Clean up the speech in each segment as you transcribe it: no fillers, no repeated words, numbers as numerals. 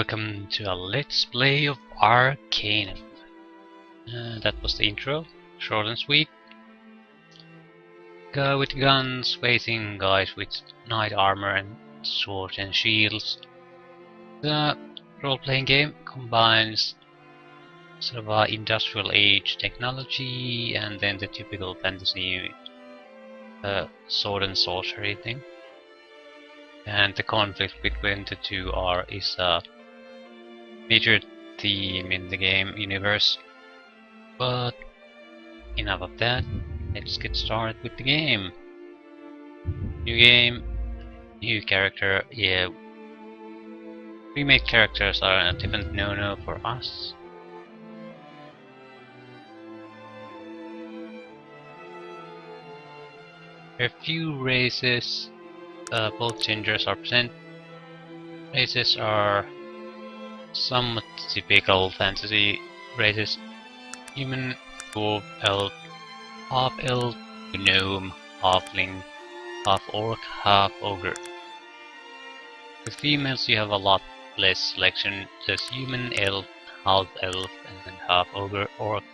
welcome to a Let's Play of Arcanum. That was the intro, short and sweet. Guy with guns facing guys with knight armor and swords and shields. The role-playing game combines sort of industrial age technology and then the typical fantasy sword and sorcery thing. And the conflict between the two is a major theme in the game universe. But enough of that, let's get started with the game. New game, new character. Yeah, remade characters are a different no-no for us. There are few races, both genders are present. Races are somewhat typical fantasy races: human, dwarf, elf, half-elf, gnome, halfling, half-orc, half-ogre. With females you have a lot less selection. There's human, elf, half-elf, and then half-ogre, orc.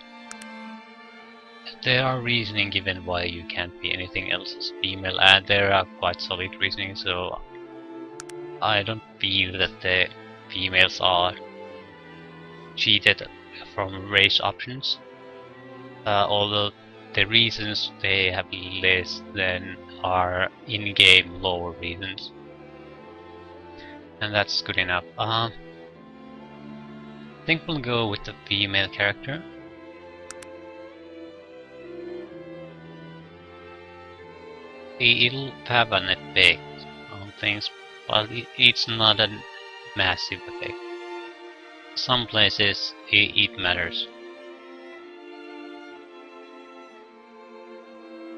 There are reasoning given why you can't be anything else as female, and there are quite solid reasoning, so I don't feel that the females are cheated from race options. Although the reasons they have less than are in-game lower reasons. And that's good enough. I think we'll go with the female character. It'll have an effect on things, but it's not a massive effect. Some places it matters.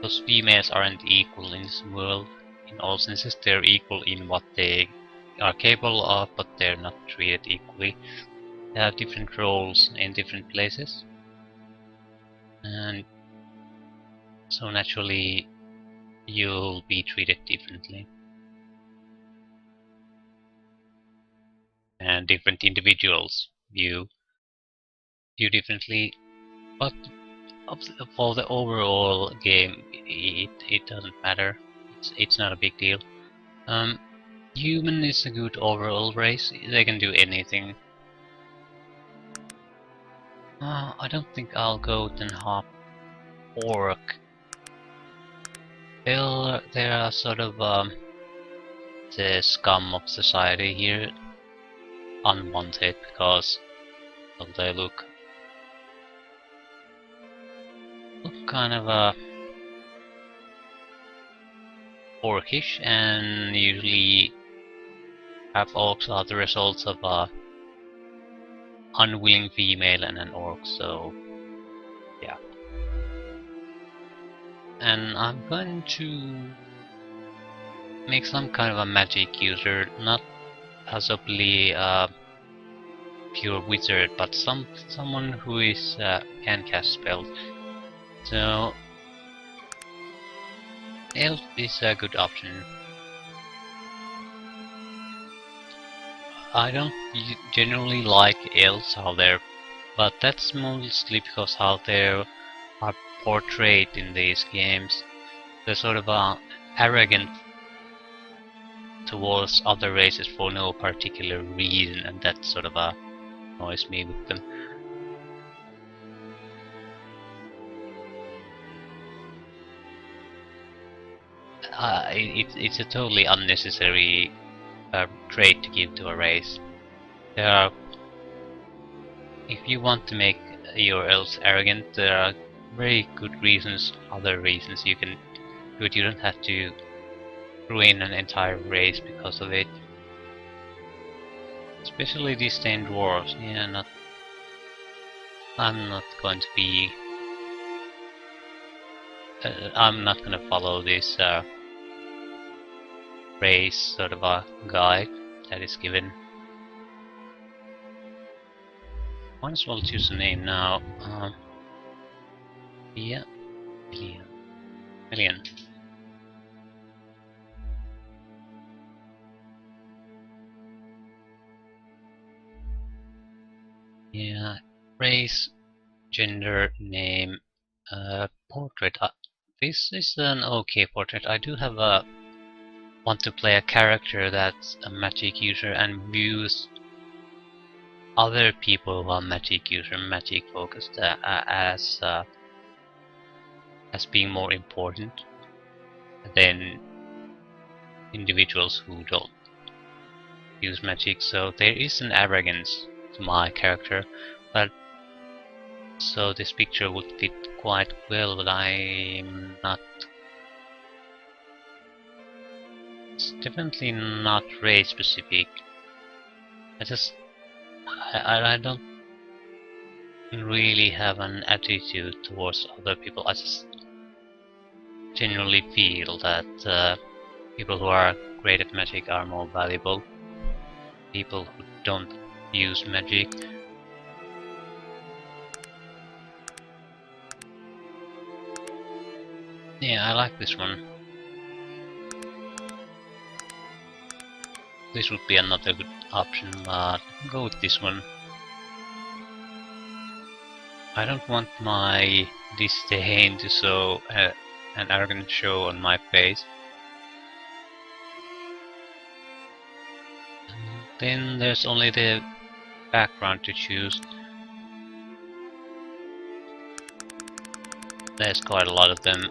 Those females aren't equal in this world. In all senses, they're equal in what they are capable of, but they're not treated equally. They have different roles in different places, and so naturally you'll be treated differently. And different individuals view you differently, but for the overall game it doesn't matter. It's not a big deal. Human is a good overall race. They can do anything. I don't think I'll go with an half orc. Well, they are sort of the scum of society here, unwanted because of their look kind of orcish, and usually have also are the results of a unwilling female and an orc, so yeah. And I'm going to make some kind of a magic user, not possibly a pure wizard, but someone who is can cast spells. So elf is a good option. I don't generally like elves out there, but that's mostly because how they are portrayed in these games. They're sort of arrogant towards other races for no particular reason, and that sort of annoys me with them. It's a totally unnecessary trait to give to a race. There are, if you want to make your elves arrogant, there are very good reasons, other reasons you can do it. You don't have to ruin an entire race because of it. Especially these stained dwarves. Yeah, I'm not going to be. I'm not going to follow this race sort of a guide that is given. Might as well choose a name now. Yeah, Million. Yeah, race, gender, name, portrait. This is an okay portrait. I do have a want to play a character that's a magic user and views other people who are magic user, magic focused as being more important than individuals who don't use magic. So there is an arrogance to my character, but so this picture would fit quite well, but I'm not. It's definitely not race specific. I just I don't really have an attitude towards other people. I just genuinely feel that people who are great at magic are more valuable. People who don't use magic. Yeah, I like this one. This would be another good option, but go with this one. I don't want my disdain to show an arrogant show on my face. Then there's only the background to choose. There's quite a lot of them.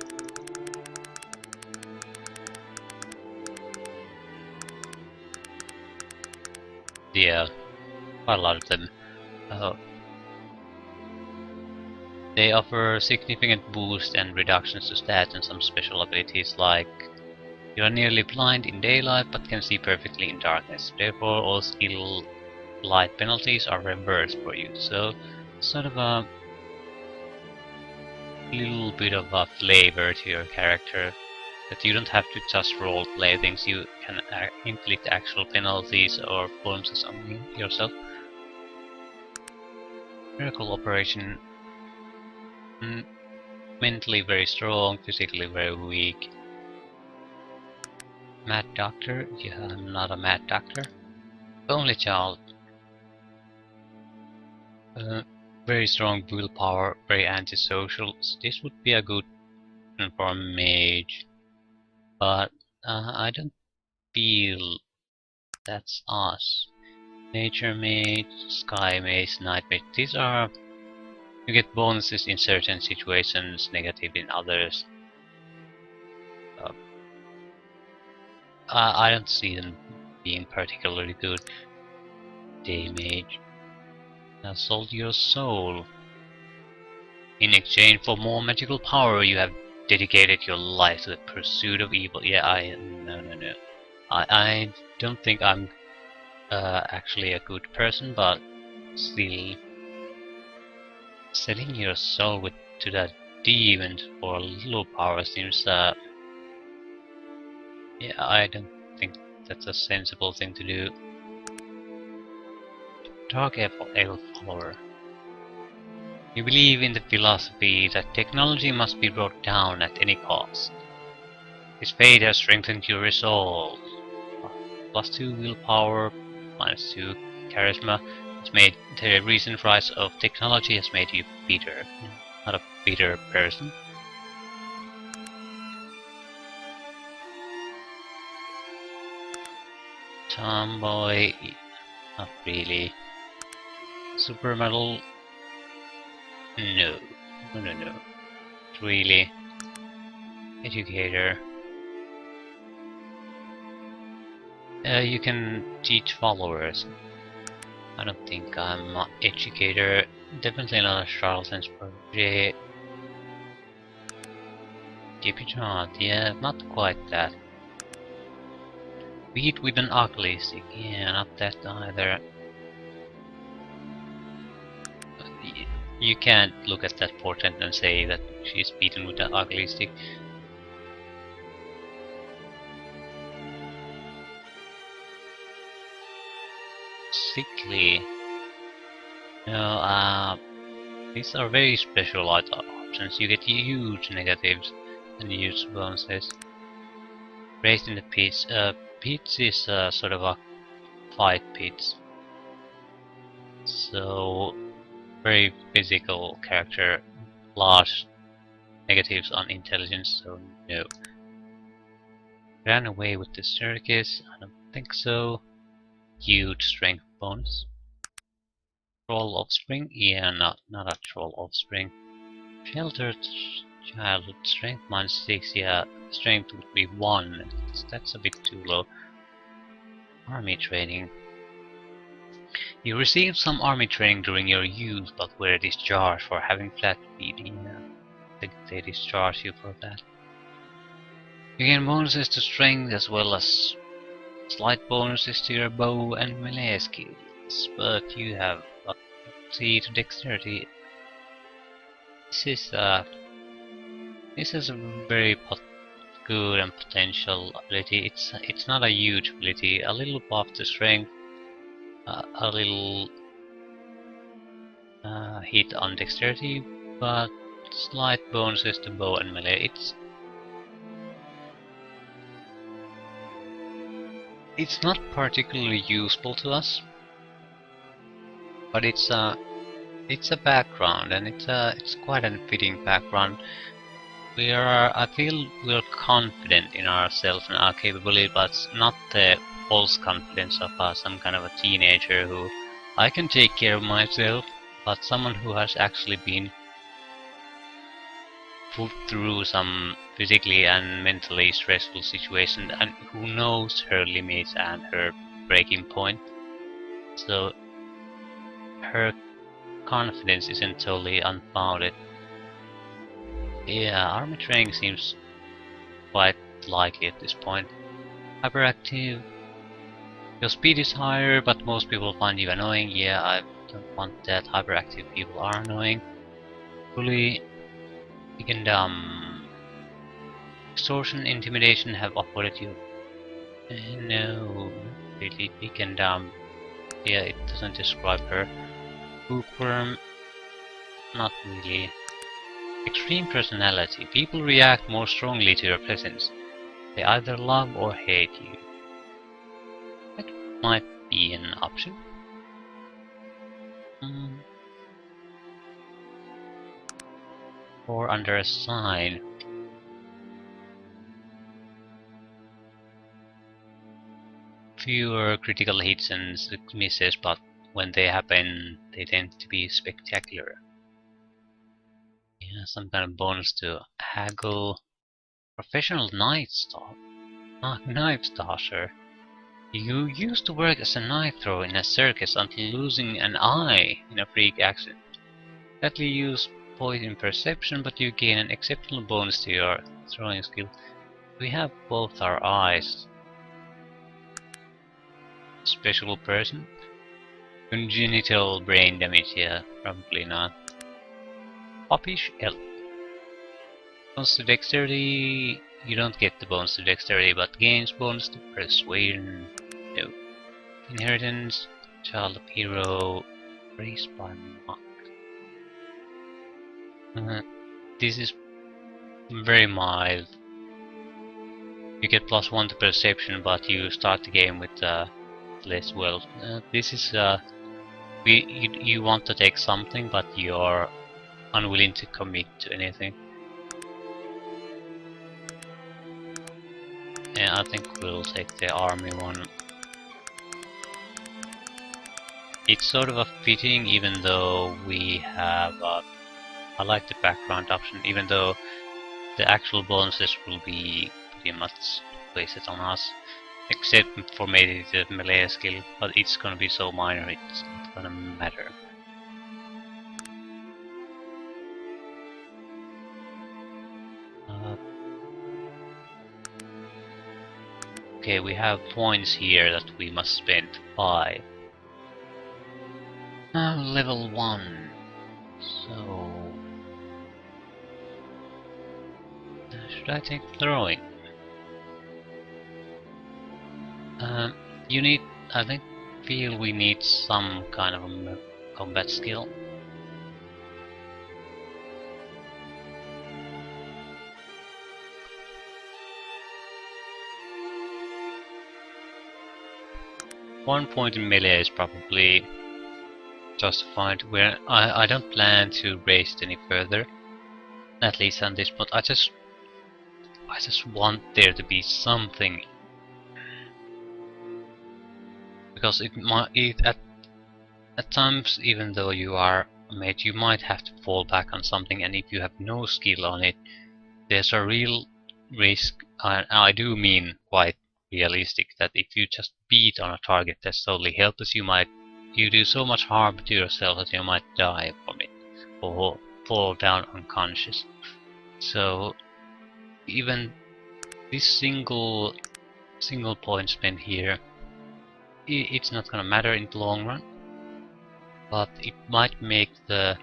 Yeah, quite a lot of them. Uh, they offer significant boost and reductions to stats and some special abilities like you are nearly blind in daylight but can see perfectly in darkness. Therefore all skill light penalties are reversed for you. So sort of a little bit of a flavor to your character. That you don't have to just roleplay things, you can inflict actual penalties or bonuses on yourself. Miracle Operation. Mentally very strong, physically very weak. Mad Doctor? Yeah, I'm not a Mad Doctor. Only Child. Very strong willpower, very antisocial. This would be a good one for a mage. But I don't feel that's us. Nature Mage, Sky Mage, Night Mage. These are... You get bonuses in certain situations, negative in others. Uh, I don't see them being particularly good. Day Mage. Now sold your soul. In exchange for more magical power, you have dedicated your life to the pursuit of evil. Yeah, no. I don't think I'm actually a good person, but still, selling your soul to that demon for a little power seems, yeah, I don't think that's a sensible thing to do. Dark Elf follower. You believe in the philosophy that technology must be brought down at any cost. His fate has strengthened your resolve. +2 willpower, -2 charisma. It's made the recent rise of technology has made you bitter. Not a bitter person. Tomboy, not really. Super metal, no. No. Really. Educator. You can teach followers. I don't think I'm an educator. Definitely not a charlatan's protege. Debutante, yeah, not quite that. Beat with an ugly stick, yeah, not that either. You can't look at that portrait and say that she's beaten with an ugly stick. Sickly. No, these are very specialized options. You get huge negatives and huge bonuses. Raised in the pits. Pits is sort of a fight pits. So very physical character, large negatives on intelligence, so no. Ran away with the circus, I don't think so. Huge strength bonus. Troll offspring? Yeah, not a troll offspring. Sheltered childhood strength -6, yeah, strength would be 1. That's a bit too low. Army training. You received some army training during your youth, but were discharged for having flat feet. Yeah, I think they discharged you for that. You gain bonuses to strength as well as slight bonuses to your bow and melee skills, but you have a C to dexterity. This is a very good and potential ability. It's not a huge ability. A little buff to strength, a little hit on dexterity, but slight bonuses to bow and melee. It's not particularly useful to us, but it's a background, and it's quite a fitting background. I feel we're confident in ourselves and our capability, but not the false confidence of some kind of a teenager who I can take care of myself, but someone who has actually been put through some physically and mentally stressful situation and who knows her limits and her breaking point. So her confidence isn't totally unfounded. Yeah, army training seems quite likely at this point. Hyperactive. Your speed is higher, but most people find you annoying. Yeah, I don't want that. Hyperactive people are annoying. Fully, you can extortion, intimidation have avoided you. No, really, we can yeah, it doesn't describe her. Bookworm, not really. Extreme personality. People react more strongly to your presence. They either love or hate you. That might be an option. Or under a sign. Fewer critical hits and misses, but when they happen, they tend to be spectacular. Yeah, some kind of bonus to haggle. Professional knife stasher. You used to work as a knife thrower in a circus until losing an eye in a freak accident. Sadly, you use poison perception, but you gain an exceptional bonus to your throwing skill. We have both our eyes. Special person? Congenital brain damage, yeah, probably not. Foppish elf. Bonus to dexterity. You don't get the bonus to dexterity, but gains bonus to persuasion. No. Inheritance. Child of hero. Raised by monk. This is very mild. You get +1 to perception, but you start the game with less wealth. This is you want to take something, but you're unwilling to commit to anything. Yeah, I think we'll take the army one. It's sort of a fitting, even though we have. I like the background option, even though the actual bonuses will be pretty much wasted on us. Except for maybe the melee skill, but it's gonna be so minor, it's not gonna matter. Okay, we have points here that we must spend 5. Level 1. So... should I take throwing? You need... I feel we need some kind of a combat skill. One point in melee is probably justified. Where I don't plan to raise it any further, at least on this, but I just want there to be something, because at times, even though you are a mage, you might have to fall back on something, and if you have no skill on it, there's a real risk, and I do mean quite realistic, that if you just beat on a target that's totally helpless, you do so much harm to yourself that you might die from it, or fall down unconscious. So even this single point spent here, it's not gonna matter in the long run, but it might make the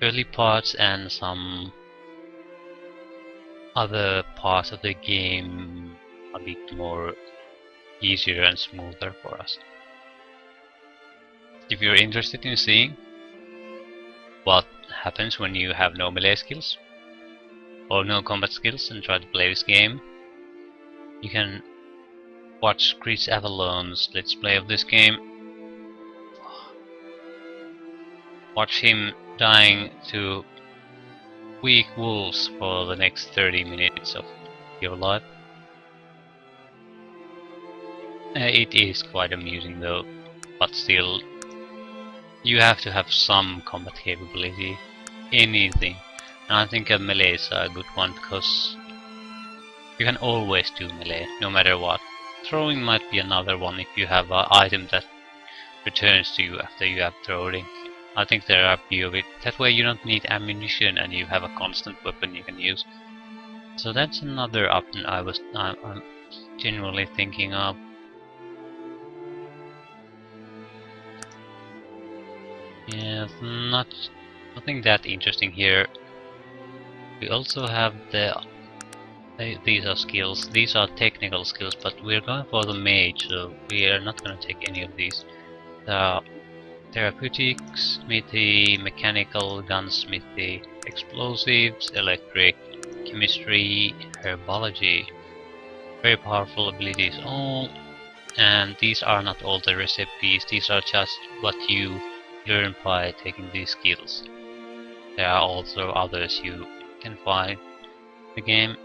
early parts and some other parts of the game a bit more easier and smoother for us. If you're interested in seeing what happens when you have no melee skills or no combat skills and try to play this game, you can watch Chris Avalon's Let's Play of this game. Watch him dying to weak wolves for the next 30 minutes of your life. It is quite amusing though, but still, you have to have some combat capability, anything. And I think a melee is a good one, because you can always do melee, no matter what. Throwing might be another one if you have an item that returns to you after you have thrown it. I think there are a few of it. That way you don't need ammunition and you have a constant weapon you can use. So that's another option I'm genuinely thinking of. Yeah, nothing that interesting here. We also have these are skills. These are technical skills, but we're going for the mage, so we are not going to take any of these. Therapeutics, smithy, mechanical, gunsmithy, explosives, electric, chemistry, herbology. Very powerful abilities all, and these are not all the recipes, these are just what you learn by taking these skills. There are also others you can find in the game,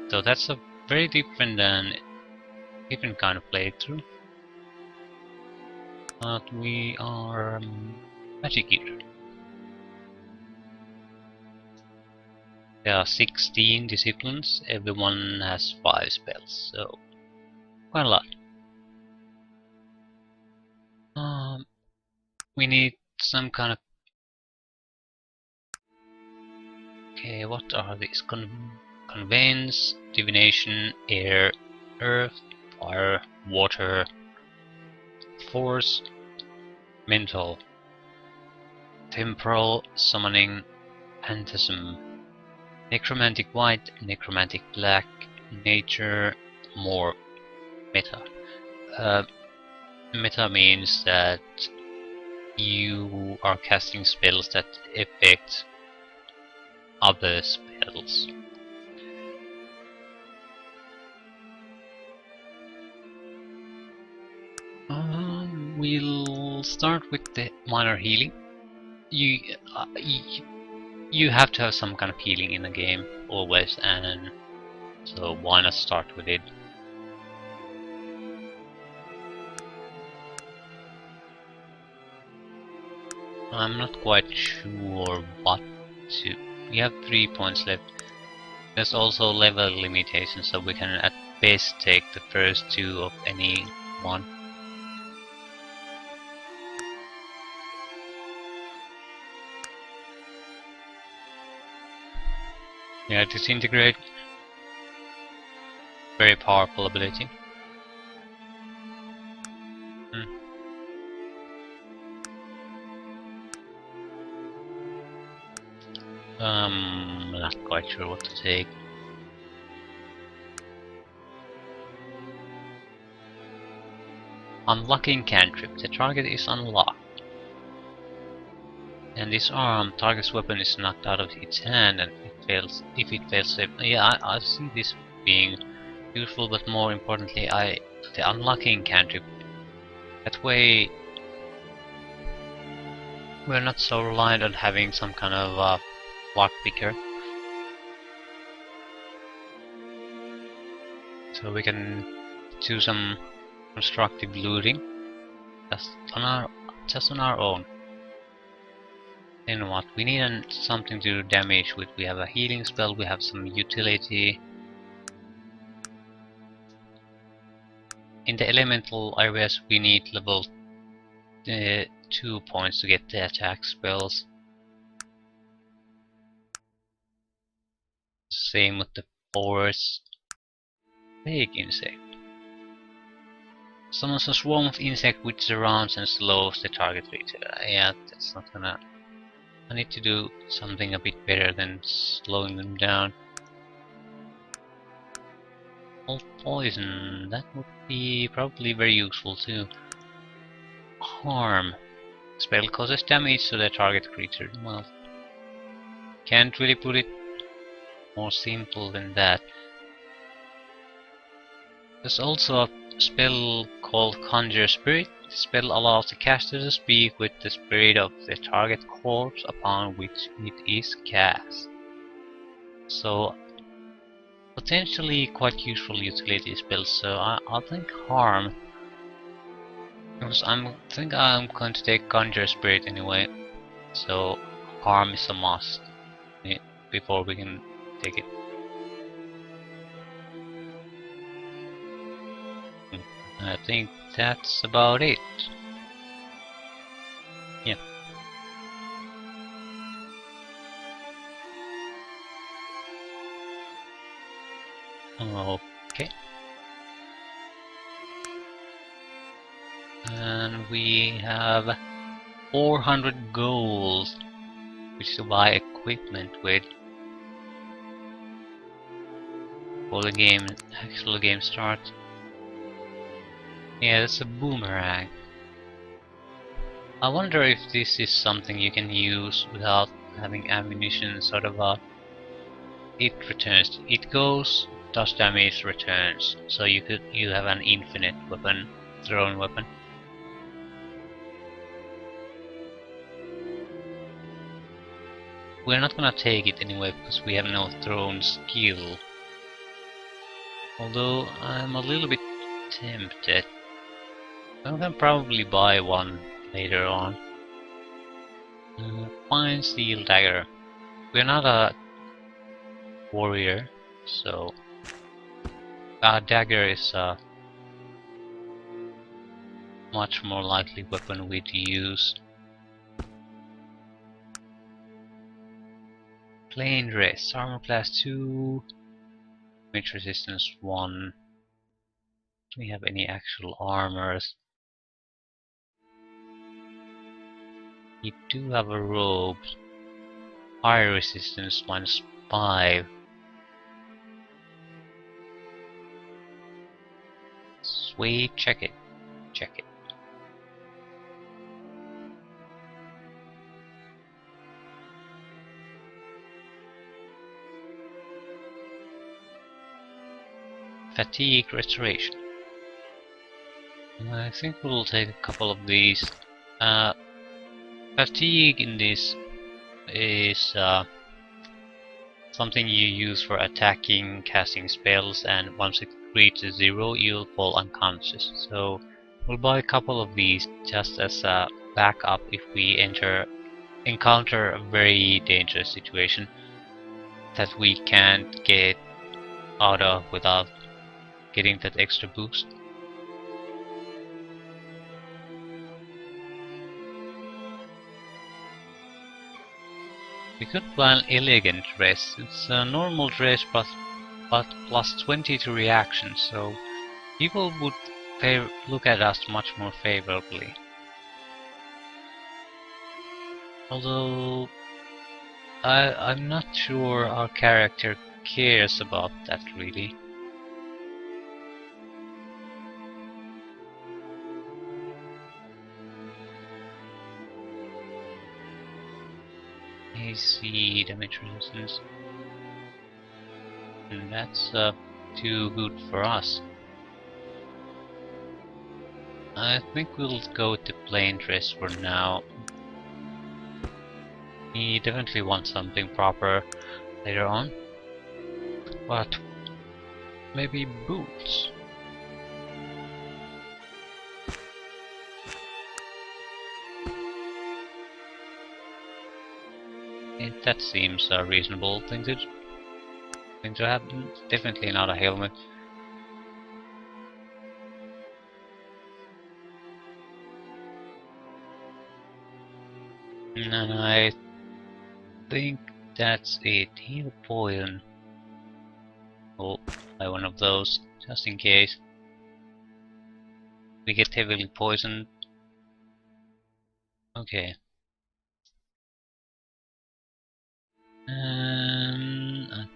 so that's a very different kind of playthrough. But we are magic here. There are 16 disciplines, everyone has 5 spells, so quite a lot. We need some kind of... Okay, what are these? Conveyance, divination, air, earth, fire, water, force, mental, temporal, summoning, phantasm, necromantic white, necromantic black, nature, more, meta. Meta means that you are casting spells that affect other spells. We'll start with the minor healing. You have to have some kind of healing in the game always, and so why not start with it? I'm not quite sure what to... We have 3 points left. There's also level limitations, so we can at best take the first 2 of any one. Yeah, disintegrate. Very powerful ability. Not quite sure what to take. Unlocking cantrip. The target is unlocked. And this arm, target's weapon is knocked out of its hand, and if it fails save. Yeah, I see this being useful, but more importantly, the unlocking cantrip. That way, We're not so reliant on having some kind of lock picker. So we can do some constructive looting just on our own. Then what? We need something to do damage with. We have a healing spell, we have some utility. In the elemental areas we need level 2 points to get the attack spells. Same with the forest. Big insect. Summons a swarm of insect which surrounds and slows the target creature. Yeah, that's not gonna... I need to do something a bit better than slowing them down. All poison, that would be probably very useful too. Harm. Spell causes damage to the target creature. Well, can't really put it more simple than that. There's also a spell called Conjure Spirit. The spell allows the caster to speak with the spirit of the target corpse upon which it is cast. So, potentially quite useful utility spells, so I think Harm. Because I think I'm going to take Conjure Spirit anyway, so Harm is a must before we can take it. I think that's about it. Yeah. Okay. And we have 400 gold, which to buy equipment with for the game, actual game start. Yeah, that's a boomerang. I wonder if this is something you can use without having ammunition, sort of it returns, it goes, does damage, returns. So you have an infinite weapon, thrown weapon. We're not gonna take it anyway because we have no thrown skill. Although I'm a little bit tempted. I can probably buy one later on. Fine steel dagger. We're not a warrior, so a dagger is a much more likely weapon we'd use. Plain dress, armor class 2, damage resistance 1. Do we have any actual armors? We do have a robe. Fire resistance -5. Sweet, check it. Check it. Fatigue restoration. I think we'll take a couple of these. Fatigue in this is something you use for attacking, casting spells, and once it reaches 0 you'll fall unconscious. So we'll buy a couple of these just as a backup if we encounter a very dangerous situation that we can't get out of without getting that extra boost. We could buy an elegant dress. It's a normal dress but plus 20 to reaction, so people would look at us much more favorably. Although I'm not sure our character cares about that really. AC damage resistance. And that's too good for us. I think we'll go with the plain dress for now. We definitely want something proper later on. But maybe boots? That seems a reasonable thing to have. Definitely not a helmet. And I think that's it. Heal poison. Oh, buy one of those, just in case. We get heavily poisoned. Okay. I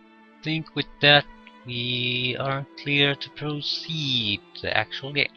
think with that we are clear to proceed to the actual game.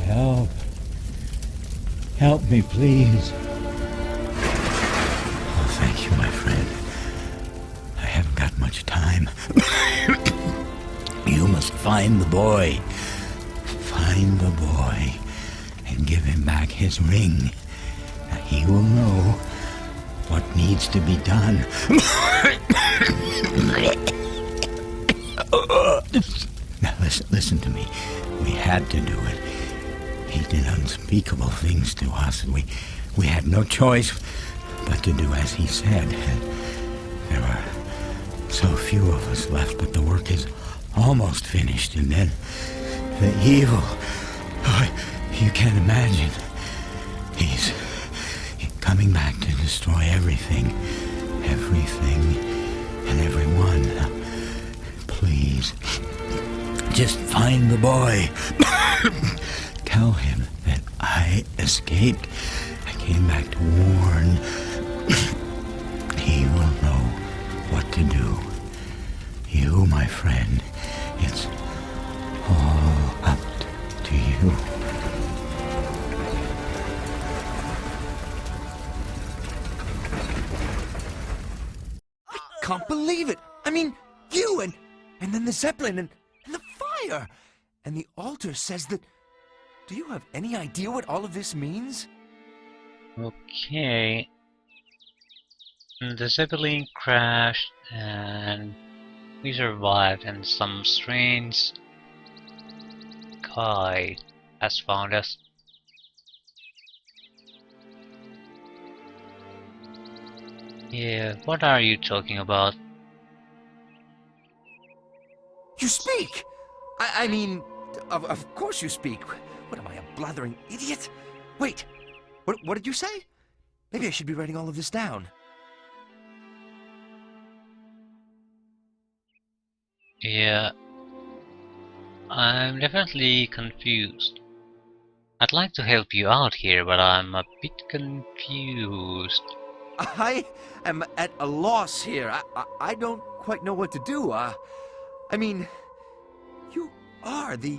Help. Help me, please. Oh, thank you, my friend. I haven't got much time. You must find the boy. Find the boy and give him back his ring. He will know what needs to be done. Now listen to me. We had to do it. He did unspeakable things to us. We had no choice but to do as he said. There are so few of us left, but the work is almost finished. And then the evil, you can't imagine. He's coming back to destroy everything and everyone. Please, just find the boy. Tell him that I escaped. I came back to warn. He will know what to do. You, my friend, it's all up to you. I can't believe it. I mean, you and then the Zeppelin and the fire. And the altar says that... Do you have any idea what all of this means? Okay. The Zeppelin crashed and we survived, and some strange guy has found us. Yeah, what are you talking about? You speak! I mean, of course you speak. What am I, a blathering idiot? Wait, what did you say? Maybe I should be writing all of this down. Yeah, I'm definitely confused. I'd like to help you out here, but I'm a bit confused. I am at a loss here. I don't quite know what to do. I mean, you are the...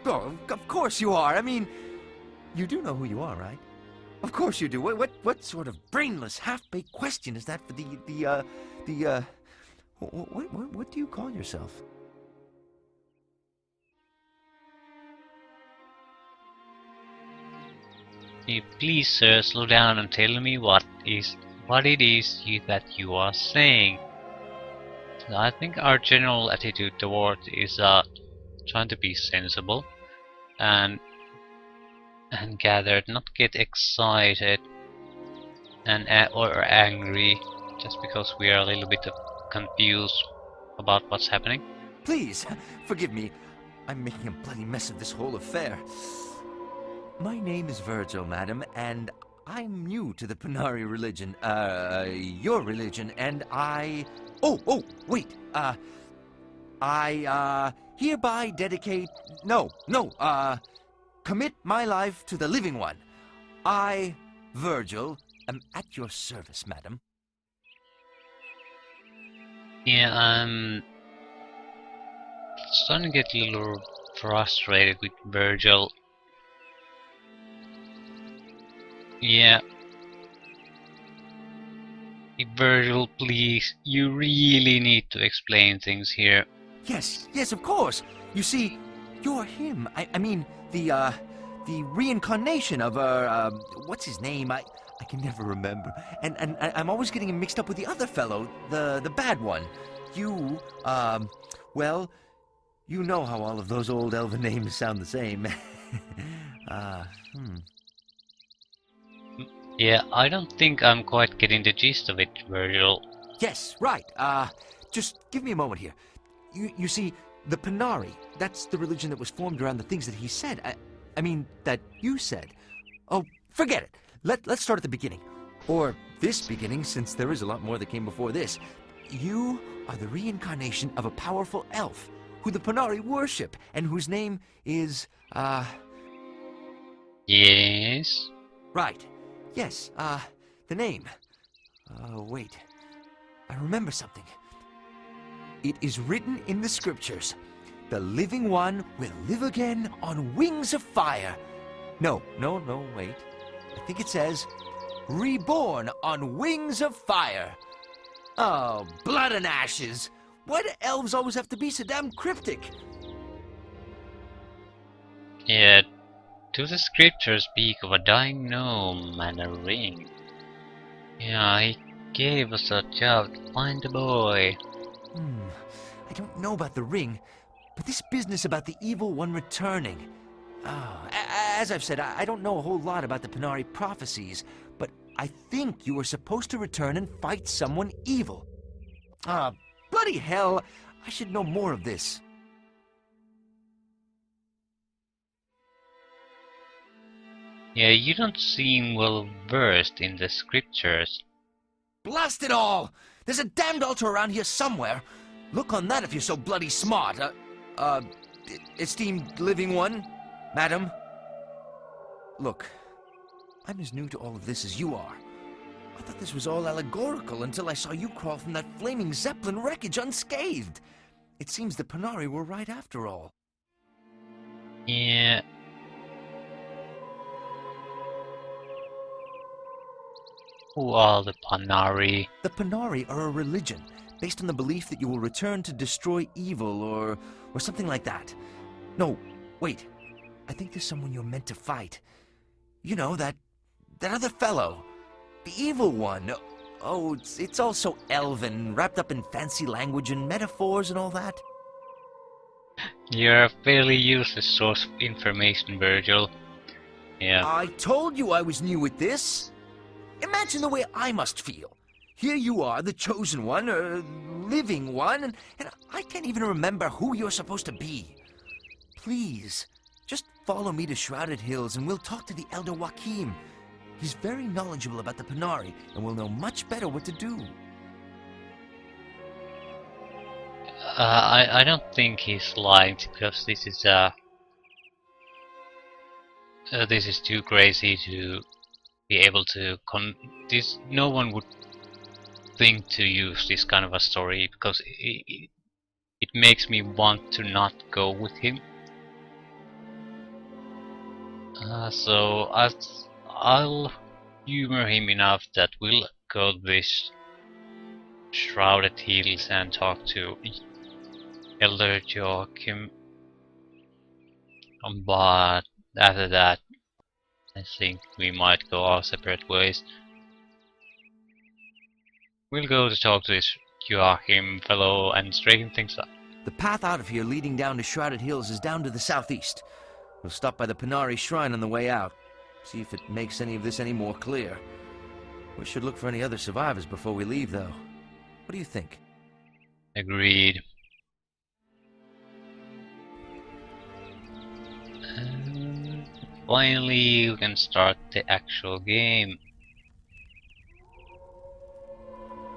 Oh, of course you are. I mean, you do know who you are, right? Of course you do. What sort of brainless, half-baked question is that for what do you call yourself? Please, sir, slow down and tell me what it is that you are saying. I think our general attitude towards is trying to be sensible and gathered, not get excited and or angry just because we are a little bit confused about what's happening. Please, forgive me. I'm making a bloody mess of this whole affair. My name is Virgil, madam, and I'm new to the Panari religion. Your religion, and I... Oh, wait. I hereby dedicate... No, commit my life to the living one. I, Virgil, am at your service, madam. Yeah, I'm starting to get a little frustrated with Virgil. Yeah. Virgil, please, you really need to explain things here. Yes, of course. You see, you're him. I mean, the reincarnation of, what's his name? I can never remember. And I'm always getting him mixed up with the other fellow, the bad one. You, well, you know how all of those old elven names sound the same. Yeah, I don't think I'm quite getting the gist of it, Virgil. Yes, right. Just give me a moment here. You see, the Panari, that's the religion that was formed around the things that he said. I mean, that you said. Oh, forget it. Let's start at the beginning. Or this beginning, since there is a lot more that came before this. You are the reincarnation of a powerful elf, who the Panari worship, and whose name is, Yes? Right. Yes, the name. Wait. I remember something. It is written in the scriptures. The living one will live again on wings of fire. No, wait. I think it says, reborn on wings of fire. Oh, blood and ashes. Why do elves always have to be so damn cryptic? Yeah, do the scriptures speak of a dying gnome and a ring? Yeah, he gave us a job to find the boy. I don't know about the ring, but this business about the evil one returning. As I've said, I don't know a whole lot about the Panari prophecies, but I think you were supposed to return and fight someone evil. Bloody hell! I should know more of this. Yeah, you don't seem well versed in the scriptures. Blast it all! There's a damned altar around here somewhere. Look on that if you're so bloody smart. Esteemed living one, madam. Look, I'm as new to all of this as you are. I thought this was all allegorical until I saw you crawl from that flaming Zeppelin wreckage unscathed. It seems the Panari were right after all. Yeah. Who are the Panari? The Panari are a religion based on the belief that you will return to destroy evil or something like that. No, wait. I think there's someone you're meant to fight. You know, that other fellow. The evil one. Oh, it's all so elven, wrapped up in fancy language and metaphors and all that. You're a fairly useless source of information, Virgil. Yeah. I told you I was new at this. Imagine the way I must feel. Here you are, the chosen one, living one, and I can't even remember who you're supposed to be. Please, just follow me to Shrouded Hills and we'll talk to the Elder Joachim. He's very knowledgeable about the Panari and will know much better what to do. I don't think he's lying, because this is this is too crazy to be able to this. No one would think to use this kind of a story because it makes me want to not go with him. So I'll humor him enough that we'll go to this shrouded hills and talk to Elder Joachim. But after that, I think we might go our separate ways. We'll go to talk to this Joachim fellow and straighten things up. The path out of here leading down to Shrouded Hills is down to the southeast. We'll stop by the Panari Shrine on the way out. See if it makes any of this any more clear. We should look for any other survivors before we leave, though. What do you think? Agreed. Finally, we can start the actual game.